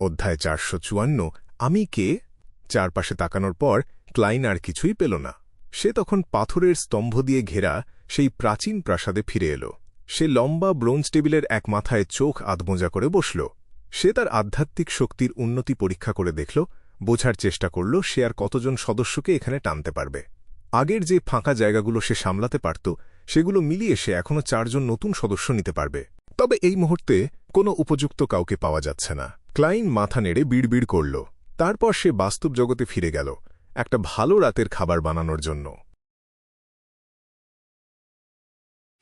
অধ্যায় 454 আমি কে? চারপাশে তাকানোর পর ক্লাইন আর কিছুই পেল না। সে তখন পাথরের স্তম্ভ দিয়ে ঘেরা সেই প্রাচীন প্রাসাদে ফিরে এল। সে লম্বা ব্রোঞ্জ টেবিলের এক মাথায় চোখ আধমোজা করে বসল। সে তার আধ্যাত্মিক শক্তির উন্নতি পরীক্ষা করে দেখল, বোঝার চেষ্টা করল সে আর কতজন সদস্যকে এখানে টানতে পারবে। আগের যে ফাঁকা জায়গাগুলো সে সামলাতে পারত সেগুলো মিলিয়ে সে এখনও 4 জন নতুন সদস্য নিতে পারবে। তবে এই মুহূর্তে কোনো উপযুক্ত কাউকে পাওয়া যাচ্ছে না। ক্লাইন মাথা নেড়ে বিড়বিড় করল। তারপর সে বাস্তব জগতে ফিরে গেল একটা ভালো রাতের খাবার বানানোর জন্য।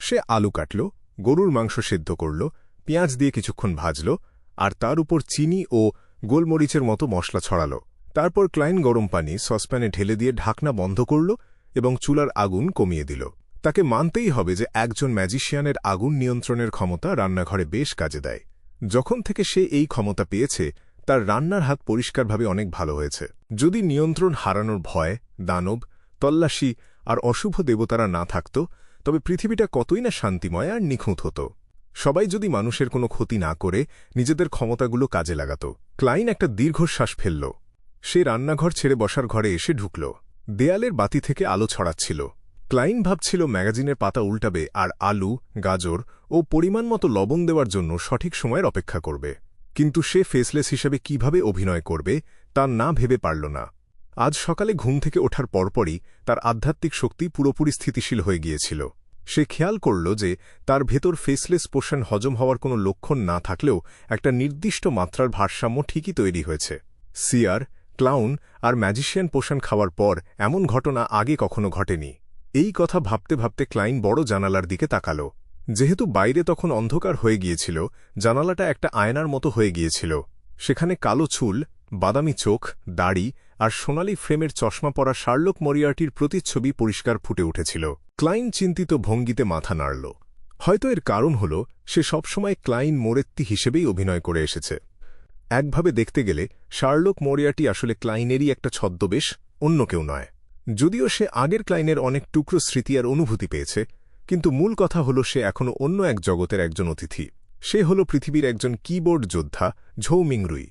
সে আলু কাটল, গরুর মাংস সেদ্ধ করল, পেঁয়াজ দিয়ে কিছুক্ষণ ভাজল, আর তার উপর চিনি ও গোলমরিচের মতো মশলা ছড়াল। তারপর ক্লাইন গরম পানি সসপ্যানে ঢেলে দিয়ে ঢাকনা বন্ধ করল এবং চুলার আগুন কমিয়ে দিল। তাকে মানতেই হবে যে একজন ম্যাজিশিয়ানের আগুন নিয়ন্ত্রণের ক্ষমতা রান্নাঘরে বেশ কাজে দেয়। যখন থেকে সে এই ক্ষমতা পেয়েছে তার রান্নার হাত পরিষ্কারভাবে অনেক ভালো হয়েছে। যদি নিয়ন্ত্রণ হারানোর ভয়, দানব, তল্লাশি আর অশুভ দেবতারা না থাকত তবে পৃথিবীটা কতই না শান্তিময় আর নিখুঁত হতো। সবাই যদি মানুষের কোনো ক্ষতি না করে নিজেদের ক্ষমতাগুলো কাজে লাগাত। ক্লাইন একটা দীর্ঘশ্বাস ফেলল। সে রান্নাঘর ছেড়ে বসার ঘরে এসে ঢুকল। দেয়ালের বাতি থেকে আলো ছড়াচ্ছিল। ক্লাইন ভাবছিল ম্যাগাজিনের পাতা উল্টাবে আর আলু, গাজর ও পরিমাণ মতো লবণ দেওয়ার জন্য সঠিক সময়ের অপেক্ষা করবে। কিন্তু সে ফেসলেস হিসেবে কিভাবে অভিনয় করবে তা না ভেবে পারল না। আজ সকালে ঘুম থেকে ওঠার পরপরই তার আধ্যাত্মিক শক্তি পুরোপুরি স্থিতিশীল হয়ে গিয়েছিল। সে খেয়াল করল যে তার ভেতর ফেসলেস পোষণ হজম হওয়ার কোনো লক্ষণ না থাকলেও একটা নির্দিষ্ট মাত্রার ভারসাম্য ঠিকই তৈরি হয়েছে। সিয়ার, ক্লাউন আর ম্যাজিশিয়ান পোষণ খাওয়ার পর এমন ঘটনা আগে কখনো ঘটেনি। এই কথা ভাবতে ভাবতে ক্লাইন বড় জানালার দিকে তাকাল। যেহেতু বাইরে তখন অন্ধকার হয়ে গিয়েছিল, জানালাটা একটা আয়নার মতো হয়ে গিয়েছিল। সেখানে কালো চুল, বাদামি চোখ, দাড়ি আর সোনালি ফ্রেমের চশমা পরা শার্লক মরিয়ার্টির প্রতিচ্ছবি পরিষ্কার ফুটে উঠেছিল। ক্লাইন চিন্তিত ভঙ্গিতে মাথা নাড়ল। হয়তো এর কারণ হল সে সবসময় ক্লাইন মোরেত্তি হিসেবেই অভিনয় করে এসেছে। একভাবে দেখতে গেলে শার্লক মরিয়ার্টি আসলে ক্লাইনেরই একটা ছদ্মবেশ, অন্য কেউ নয়। যদিও সে আগের ক্লাইনের অনেক টুকরো স্মৃতি আর অনুভূতি পেয়েছে, কিন্তু মূল কথা হল সে এখনও অন্য এক জগতের একজন অতিথি। সে হল পৃথিবীর একজন কিবোর্ড যোদ্ধা ঝৌ মিংরুই।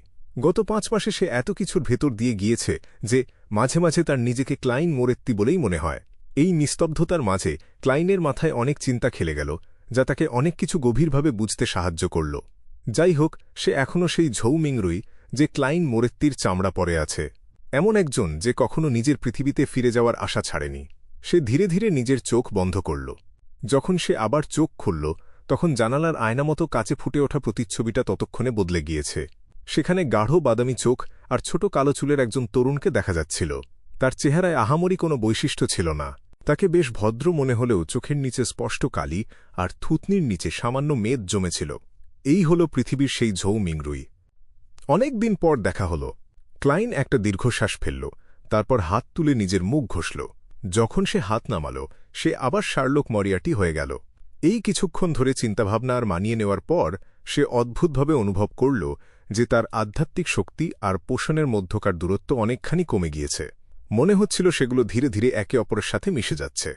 গত 5 মাসে সে এত কিছুর ভেতর দিয়ে গিয়েছে যে মাঝে মাঝে তার নিজেকে ক্লাইন মোরেত্তি বলেই মনে হয়। এই নিস্তব্ধতার মাঝে ক্লাইনের মাথায় অনেক চিন্তা খেলে গেল, যা তাকে অনেক কিছু গভীরভাবে বুঝতে সাহায্য করল। যাই হোক, সে এখনও সেই ঝৌ মিংরুই যে ক্লাইন মোরেত্তির চামড়া পরে আছে, এমন একজন যে কখনো নিজের পৃথিবীতে ফিরে যাওয়ার আশা ছাড়েনি। সে ধীরে ধীরে নিজের চোখ বন্ধ করল। যখন সে আবার চোখ খুলল তখন জানালার আয়নামতো কাছে ফুটে ওঠা প্রতিচ্ছবিটা ততক্ষণে বদলে গিয়েছে। সেখানে গাঢ় বাদামি চোখ আর ছোট কালো চুলের একজন তরুণকে দেখা যাচ্ছিল। তার চেহারায় আহামরি কোনো বৈশিষ্ট্য ছিল না। তাকে বেশ ভদ্র মনে হলেও চোখের নিচে স্পষ্ট কালি আর থুতনির নিচে সামান্য মেদ জমেছিল। এই হল পৃথিবীর সেই ঝৌ মিংরুই। অনেক দিন পর দেখা হল। ক্লাইন একটা দীর্ঘশ্বাস ফেলল, তারপর হাত তুলে নিজের মুখ ঘষল। যখন সে হাত নামাল সে আবার শার্লক মরিয়ার্টি হয়ে গেল। এই কিছুক্ষণ ধরে চিন্তাভাবনা আর মানিয়ে নেওয়ার পর সে অদ্ভুতভাবে অনুভব করল যে তার আধ্যাত্মিক শক্তি আর পোষণের মধ্যকার দূরত্ব অনেকখানি কমে গিয়েছে। মনে হচ্ছিল সেগুলো ধীরে ধীরে একে অপরের সাথে মিশে যাচ্ছে।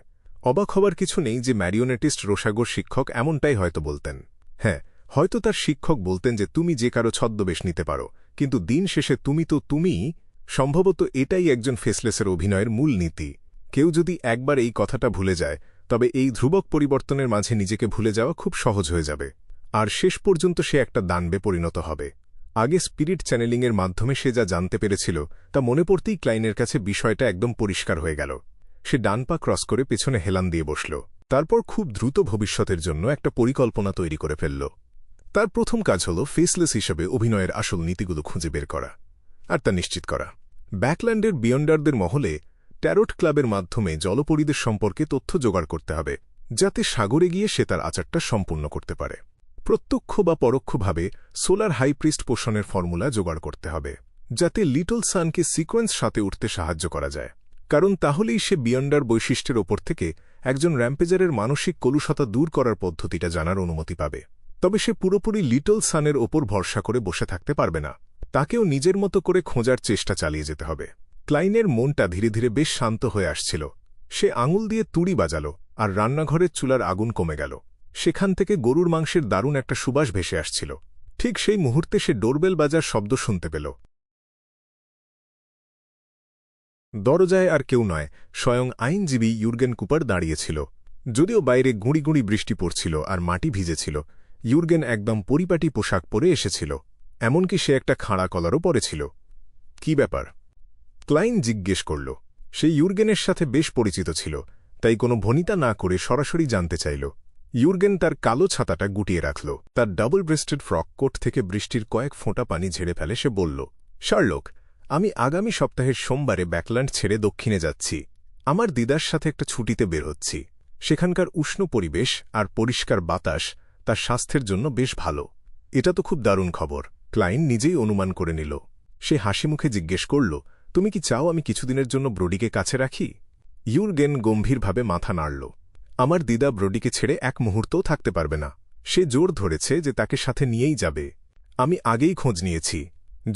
অবাক হবার কিছু নেই যে ম্যারিওনেটিস্ট রোসাগোর শিক্ষক এমনটাই হয়তো বলতেন। হ্যাঁ, হয়তো তার শিক্ষক বলতেন যে তুমি যে কারো ছদ্মবেশ নিতে পারো, কিন্তু দিন শেষে তুমি তো তুমিই। সম্ভবত এটাই একজন ফেসলেসের অভিনয়ের মূল নীতি। কেউ যদি একবার এই কথাটা ভুলে যায় তবে এই ধ্রুবক পরিবর্তনের মাঝে নিজেকে ভুলে যাওয়া খুব সহজ হয়ে যাবে, আর শেষ পর্যন্ত সে একটা দানবে পরিণত হবে। আগে স্পিরিট চ্যানেলিংয়ের মাধ্যমে সে যা জানতে পেরেছিল তা মনে পড়তেই ক্লাইনের কাছে বিষয়টা একদম পরিষ্কার হয়ে গেল। সে ডান পা ক্রস করে পেছনে হেলান দিয়ে বসল। তারপর খুব দ্রুত ভবিষ্যতের জন্য একটা পরিকল্পনা তৈরি করে ফেলল। তার প্রথম কাজ হল ফেসলেস হিসেবে অভিনয়ের আসল নীতিগুলো খুঁজে বের করা আর তা নিশ্চিত করা। ব্যাকল্যান্ডের বিয়ন্ডারদের মহলে ট্যারোট ক্লাবের মাধ্যমে জলপরীদের সম্পর্কে তথ্য জোগাড় করতে হবে, যাতে সাগরে গিয়ে সে তার আচারটা সম্পূর্ণ করতে পারে। প্রত্যক্ষ বা পরোক্ষভাবে সোলার হাইপ্রিস্ট পোষণের ফর্মুলা জোগাড় করতে হবে, যাতে লিটল সানকে সিকোয়েন্স সাথে উঠতে সাহায্য করা যায়, কারণ তাহলেই সে বিয়ন্ডার বৈশিষ্ট্যের ওপর থেকে একজন র্যাম্পেজারের মানসিক কলুষতা দূর করার পদ্ধতিটা জানার অনুমতি পাবে। তবে সে পুরোপুরি লিটল সানের ওপর ভরসা করে বসে থাকতে পারবে না। তাকেও নিজের মতো করে খোঁজার চেষ্টা চালিয়ে যেতে হবে। ক্লাইনের মনটা ধীরে ধীরে বেশ শান্ত হয়ে আসছিল। সে আঙুল দিয়ে তুড়ি বাজাল আর রান্নাঘরের চুলার আগুন কমে গেল। সেখান থেকে গরুর মাংসের দারুণ একটা সুবাস ভেসে আসছিল। ঠিক সেই মুহূর্তে সে ডোরবেল বাজার শব্দ শুনতে পেল। দরজায় আর কেউ নয়, স্বয়ং আইনজীবী ইউর্গেন কুপার দাঁড়িয়েছিল। যদিও বাইরে গুঁড়ি গুঁড়ি বৃষ্টি পড়ছিল আর মাটি ভিজেছিল, ইউর্গেন একদম পরিপাটি পোশাক পরে এসেছিল। এমনকি সে একটা খাঁড়া কলারও পরেছিল। কি ব্যাপার? ক্লাইন জিজ্ঞেস করল। সে ইউর্গেনের সাথে বেশ পরিচিত ছিল, তাই কোনো ভনিতা না করে সরাসরি জানতে চাইল। ইউর্গেন তার কালো ছাতাটা গুটিয়ে রাখল। তার ডাবল ব্রেস্টেড ফ্রক কোট থেকে বৃষ্টির কয়েক ফোঁটা পানি ঝেড়ে ফেলে সে বলল, শার্লক, আমি আগামী সপ্তাহের সোমবারে ব্যাকল্যান্ড ছেড়ে দক্ষিণে যাচ্ছি। আমার দিদার সাথে একটা ছুটিতে বের হচ্ছি। সেখানকার উষ্ণ পরিবেশ আর পরিষ্কার বাতাস তার স্বাস্থ্যের জন্য বেশ ভালো। এটা তো খুব দারুণ খবর। ক্লাইন নিজেই অনুমান করে নিল। সে হাসিমুখে জিজ্ঞেস করল, তুমি কি চাও আমি কিছুদিনের জন্য ব্রোডিকে কাছে রাখি? ইউর্গেন গম্ভীরভাবে মাথা নাড়ল। আমার দিদা ব্রোডিকে ছেড়ে এক মুহূর্তও থাকতে পারবে না। সে জোর ধরেছে যে তাকে সাথে নিয়েই যাবে। আমি আগেই খোঁজ নিয়েছি।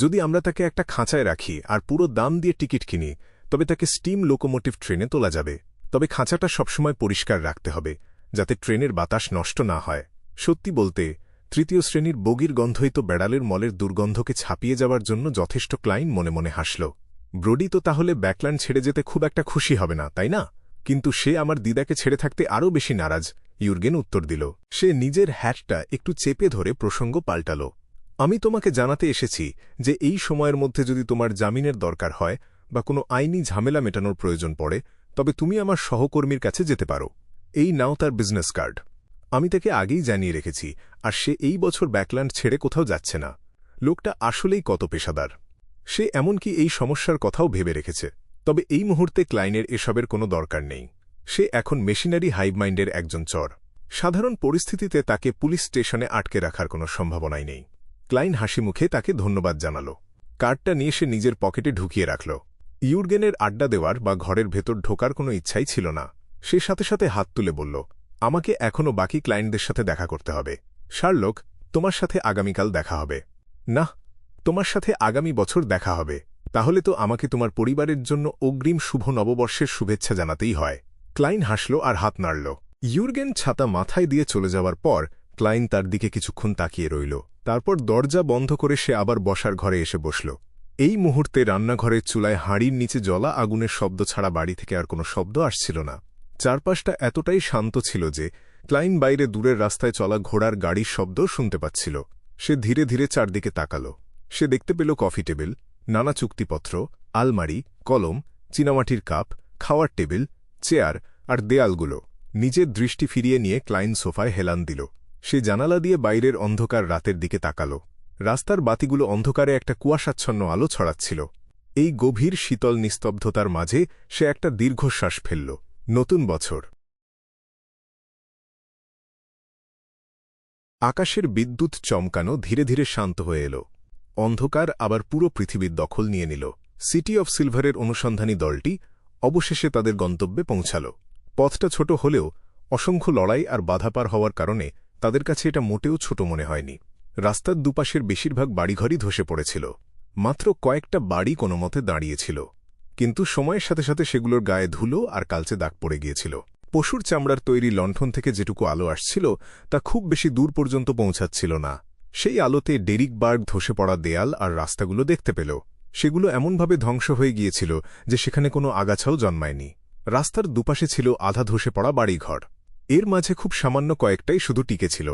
যদি আমরা তাকে একটা খাঁচায় রাখি আর পুরো দাম দিয়ে টিকিট কিনি, তবে তাকে স্টিম লোকোমোটিভ ট্রেনে তোলা যাবে। তবে খাঁচাটা সবসময় পরিষ্কার রাখতে হবে, যাতে ট্রেনের বাতাস নষ্ট না হয়। সত্যি বলতে, তৃতীয় শ্রেণীর বগির গন্ধই তো বেড়ালের মলের দুর্গন্ধকে ছাপিয়ে যাওয়ার জন্য যথেষ্ট। ক্লাইন মনে মনে হাসল। ব্রোডি তো তাহলে ব্যাকল্যান্ড ছেড়ে যেতে খুব একটা খুশি হবে না, তাই না? কিন্তু সে আমার দিদাকে ছেড়ে থাকতে আরও বেশি নারাজ, ইউর্গেন উত্তর দিল। সে নিজের হ্যাটটা একটু চেপে ধরে প্রসঙ্গ পাল্টাল। আমি তোমাকে জানাতে এসেছি যে এই সময়ের মধ্যে যদি তোমার জামিনের দরকার হয় বা কোনো আইনি ঝামেলা মেটানোর প্রয়োজন পড়ে, তবে তুমি আমার সহকর্মীর কাছে যেতে পারো। এই নাও তার বিজনেস কার্ড। আমি তাকে আগেই জানিয়ে রেখেছি, আর সে এই বছর ব্যাকল্যান্ড ছেড়ে কোথাও যাচ্ছে না। লোকটা আসলেই কত পেশাদার। সে এমনকি এই সমস্যার কথাও ভেবে রেখেছে। তবে এই মুহূর্তে ক্লাইনের এসবের কোনো দরকার নেই। সে এখন মেশিনারি হাইভ মাইন্ডের একজন চর। সাধারণ পরিস্থিতিতে তাকে পুলিশ স্টেশনে আটকে রাখার কোনো সম্ভাবনাই নেই। ক্লাইন হাসিমুখে তাকে ধন্যবাদ জানাল। কার্ডটা নিয়ে সে নিজের পকেটে ঢুকিয়ে রাখল। ইউর্গেনের আড্ডা দেওয়ার বা ঘরের ভেতর ঢোকার কোনো ইচ্ছাই ছিল না। সে সাথে সাথে হাত তুলে বলল, আমাকে এখনও বাকি ক্লায়েন্টদের সাথে দেখা করতে হবে। শার্লক, তোমার সাথে আগামীকাল দেখা হবে। না, তোমার সাথে আগামী বছর দেখা হবে। তাহলে তো আমাকে তোমার পরিবারের জন্য অগ্রিম শুভ নববর্ষের শুভেচ্ছা জানাতেই হয়। ক্লাইন হাসল আর হাত নাড়ল। ইউর্গেন ছাতা মাথায় দিয়ে চলে যাওয়ার পর ক্লাইন তার দিকে কিছুক্ষণ তাকিয়ে রইল। তারপর দরজা বন্ধ করে সে আবার বসার ঘরে এসে বসল। এই মুহূর্তে রান্নাঘরের চুলায় হাঁড়ির নিচে জ্বলা আগুনের শব্দ ছাড়া বাড়ি থেকে আর কোনো শব্দ আসছিল না। চারপাশটা এতটাই শান্ত ছিল যে ক্লাইন বাইরে দূরের রাস্তায় চলা ঘোড়ার গাড়ির শব্দ শুনতে পাচ্ছিল। সে ধীরে ধীরে চারদিকে তাকাল। সে দেখতে পেল কফি টেবিল, নানা চুক্তিপত্র, আলমারি, কলম, চীনামাটির কাপ, খাওয়ার টেবিল, চেয়ার আর দেয়ালগুলো। নিজের দৃষ্টি ফিরিয়ে নিয়ে ক্লাইন সোফায় হেলান দিল। সে জানালা দিয়ে বাইরের অন্ধকার রাতের দিকে তাকাল। রাস্তার বাতিগুলো অন্ধকারে একটা কুয়াশাচ্ছন্ন আলো ছড়াচ্ছিল। এই গভীর শীতল নিস্তব্ধতার মাঝে সে একটা দীর্ঘশ্বাস ফেলল। নতুন বছর। আকাশের বিদ্যুৎ চমকানো ধীরে ধীরে শান্ত হয়ে এল। অন্ধকার আবার পুরো পৃথিবীর দখল নিয়ে নিল। সিটি অফ সিলভারের অনুসন্ধানী দলটি অবশেষে তাদের গন্তব্যে পৌঁছাল। পথটা ছোট হলেও অসংখ্য লড়াই আর বাধা পার হওয়ার কারণে তাদের কাছে এটা মোটেও ছোট মনে হয়নি। রাস্তার দুপাশের বেশিরভাগ বাড়িঘরই ধসে পড়েছিল। মাত্র কয়েকটা বাড়ি কোনোমতে দাঁড়িয়েছিল, কিন্তু সময়ের সাথে সাথে সেগুলোর গায়ে ধুলো আর কালচে দাগ পড়ে গিয়েছিল। পশুর চামড়ার তৈরি লণ্ঠন থেকে যেটুকু আলো আসছিল তা খুব বেশি দূর পর্যন্ত পৌঁছাচ্ছিল না। সেই আলোতে ডেরিকবার্গ ধসে পড়া দেয়াল আর রাস্তাগুলো দেখতে পেল। সেগুলো এমনভাবে ধ্বংস হয়ে গিয়েছিল যে সেখানে কোনো আগাছাও জন্মায়নি। রাস্তার দুপাশে ছিল আধা ধসে পড়া বাড়িঘর। এর মাঝে খুব সামান্য কয়েকটাই শুধু টিকেছিল,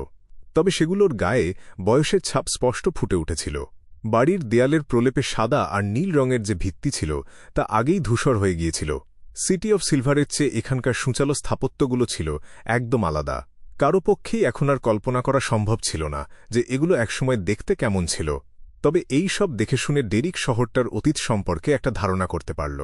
তবে সেগুলোর গায়ে বয়সের ছাপ স্পষ্ট ফুটে উঠেছিল। বাড়ির দেয়ালের প্রলেপে সাদা আর নীল রঙের যে ভিত্তি ছিল তা আগেই ধূসর হয়ে গিয়েছিল। সিটি অফ সিলভারের চেয়ে এখানকার সূচালো স্থাপত্যগুলো ছিল একদম আলাদা। কারো পক্ষেই এখন আর কল্পনা করা সম্ভব ছিল না যে এগুলো একসময় দেখতে কেমন ছিল। তবে এই সব দেখে শুনে ডেরিক শহরটার অতীত সম্পর্কে একটা ধারণা করতে পারল।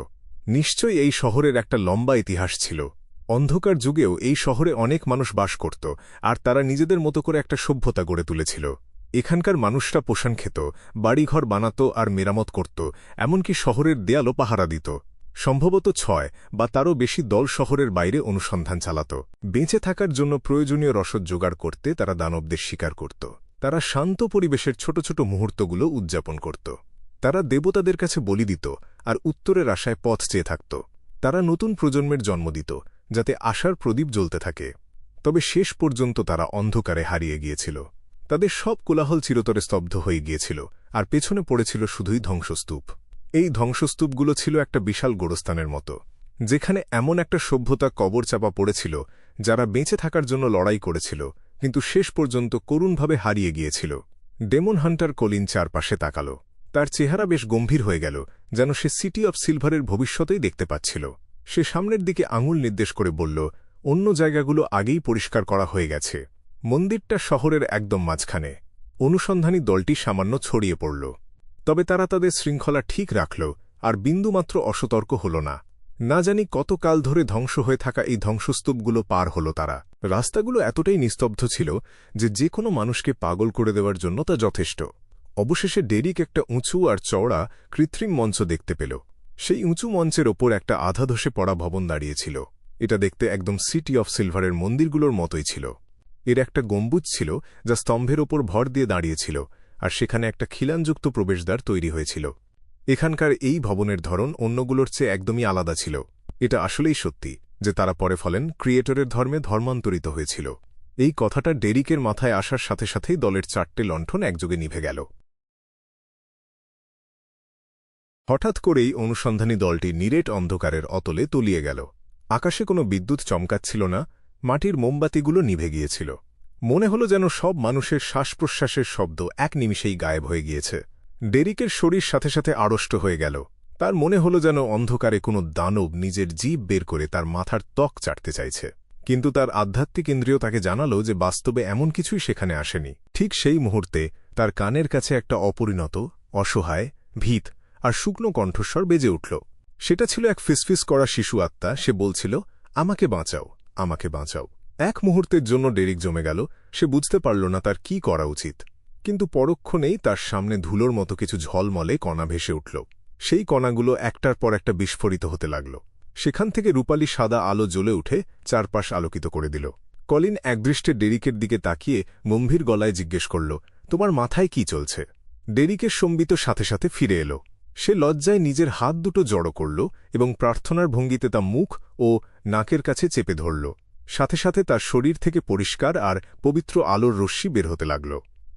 নিশ্চয়ই এই শহরের একটা লম্বা ইতিহাস ছিল। অন্ধকার যুগেও এই শহরে অনেক মানুষ বাস করত, আর তারা নিজেদের মতো করে একটা সভ্যতা গড়ে তুলেছিল। এখানকার মানুষরা পোষণ খেত, বাড়িঘর বানাত আর মেরামত করত, এমনকি শহরের দেয়ালও পাহারা দিত। সম্ভবত ৬ বা তারও বেশি দল শহরের বাইরে অনুসন্ধান চালাত। বেঁচে থাকার জন্য প্রয়োজনীয় রসদ জোগাড় করতে তারা দানবদের শিকার করত। তারা শান্ত পরিবেশের ছোট ছোট মুহূর্তগুলো উদযাপন করত। তারা দেবতাদের কাছে বলি দিত আর উত্তরের আশায় পথ চেয়ে থাকত। তারা নতুন প্রজন্মের জন্ম দিত, যাতে আশার প্রদীপ জ্বলতে থাকে। তবে শেষ পর্যন্ত তারা অন্ধকারে হারিয়ে গিয়েছিল। তাদের সব কোলাহল চিরতরে স্তব্ধ হয়ে গিয়েছিল, আর পেছনে পড়েছিল শুধুই ধ্বংসস্তূপ। এই ধ্বংসস্তূপগুলো ছিল একটা বিশাল গোরস্থানের মতো, যেখানে এমন একটা সভ্যতা কবর চাপা পড়েছিল যারা বেঁচে থাকার জন্য লড়াই করেছিল, কিন্তু শেষ পর্যন্ত করুণভাবে হারিয়ে গিয়েছিল। ডেমন হান্টার কলিন চারপাশে তাকাল। তার চেহারা বেশ গম্ভীর হয়ে গেল, যেন সে সিটি অফ সিলভারের ভবিষ্যতেই দেখতে পাচ্ছিল। সে সামনের দিকে আঙুল নির্দেশ করে বলল, অন্য জায়গাগুলো আগেই পরিষ্কার করা হয়ে গেছে। মন্দিরটা শহরের একদম মাঝখানে। অনুসন্ধানী দলটি সামান্য ছড়িয়ে পড়ল, তবে তারা তাদের শৃঙ্খলা ঠিক রাখল আর বিন্দুমাত্র অসতর্ক হল না। না জানি কতকাল ধরে ধ্বংস হয়ে থাকা এই ধ্বংসস্তূপগুলো পার হল তারা। রাস্তাগুলো এতটাই নিস্তব্ধ ছিল যে কোনো মানুষকে পাগল করে দেওয়ার জন্য তা যথেষ্ট। অবশেষে ডেরিক একটা উঁচু আর চওড়া কৃত্রিম মঞ্চ দেখতে পেল। সেই উঁচু মঞ্চের ওপর একটা আধা ধসে পড়া ভবন দাঁড়িয়েছিল। এটা দেখতে একদম সিটি অফ সিলভারের মন্দিরগুলোর মতোই ছিল। এর একটা গম্বুজ ছিল যা স্তম্ভের ওপর ভর দিয়ে দাঁড়িয়েছিল, আর সেখানে একটা খিলানযুক্ত প্রবেশদ্বার তৈরি হয়েছিল। এখানকার এই ভবনের ধরন অন্যগুলোর চেয়ে একদমই আলাদা ছিল। এটা আসলেই সত্যি যে তারা পরে ফলেন ক্রিয়েটরের ধর্মে ধর্মান্তরিত হয়েছিল। এই কথাটা ডেরিকের মাথায় আসার সাথে সাথেই দলের 4টে লণ্ঠন একযোগে নিভে গেল। হঠাৎ করেই অনুসন্ধানী দলটি নিরেট অন্ধকারের অতলে তলিয়ে গেল। আকাশে কোনো বিদ্যুৎ চমকাচ্ছিল না, মাটির মোমবাতিগুলো নিভে গিয়েছিল। মনে হলো যেন সব মানুষের শ্বাস-প্রশ্বাসের শব্দ এক নিমিষেই গায়েব হয়ে গিয়েছে। ডেরিকের শরীর সাথে সাথে আড়ষ্ট হয়ে গেল। তার মনে হলো যেন অন্ধকারে কোনো দানব নিজের জিভ বের করে তার মাথার ত্বক চাটতে চাইছে। কিন্তু তার আধ্যাত্মিক ইন্দ্রিয় তাকে জানালো যে বাস্তবে এমন কিছুই সেখানে আসেনি। ঠিক সেই মুহূর্তে তার কানের কাছে একটা অপরিণত, অসহায়, ভীত আর শুকনো কণ্ঠস্বর বেজে উঠল। সেটা ছিল এক ফিসফিস করা শিশু আত্মা। সে বলছিল, আমাকে বাঁচাও, আমাকে বাঁচাও। এক মুহূর্তের জন্য ডেরিক জমে গেল। সে বুঝতে পারল না তার কি করা উচিত। কিন্তু পরক্ষণেই তার সামনে ধুলোর মতো কিছু ঝলমলে কণা ভেসে উঠল। সেই কণাগুলো একটার পর একটা বিস্ফোরিত হতে লাগল। সেখান থেকে রূপালী সাদা আলো জ্বলে উঠে চারপাশ আলোকিত করে দিল। কলিন একদৃষ্টে ডেরিকের দিকে তাকিয়ে গম্ভীর গলায় জিজ্ঞেস করল, তোমার মাথায় কি চলছে? ডেরিকের সম্বিত সাথে সাথে ফিরে এল। সে লজ্জায় নিজের হাত দুটো জড়ো করল এবং প্রার্থনার ভঙ্গিতে তা মুখ ও নাকের কাছে চেপে ধরল। সাথে সাথে তার শরীর থেকে পরিষ্কার আর পবিত্র আলোর রশ্মি বের হতে লাগল।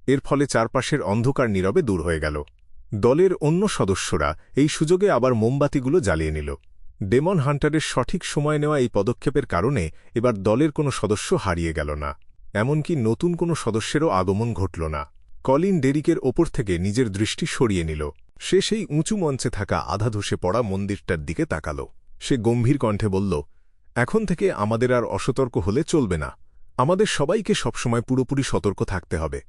এর ফলে চারপাশের অন্ধকার নীরবে দূর হয়ে গেল। দলের অন্য সদস্যরা এই সুযোগে আবার মোমবাতিগুলো জ্বালিয়ে নিল। ডেমন হান্টারের সঠিক সময় নেওয়া এই পদক্ষেপের কারণে এবার দলের কোনো সদস্য হারিয়ে গেল না, এমনকি নতুন কোনো সদস্যেরও আগমন ঘটল না। কলিন ডেরিকের ওপর থেকে নিজের দৃষ্টি সরিয়ে নিল। সে সেই উঁচু মঞ্চে থাকা আধা ধসে পড়া মন্দিরটার দিকে তাকাল। সে গম্ভীর কণ্ঠে বলল, এখন থেকে আমাদের আর অসতর্ক হলে চলবে না। আমাদের সবাইকে সবসময় পুরোপুরি সতর্ক থাকতে হবে।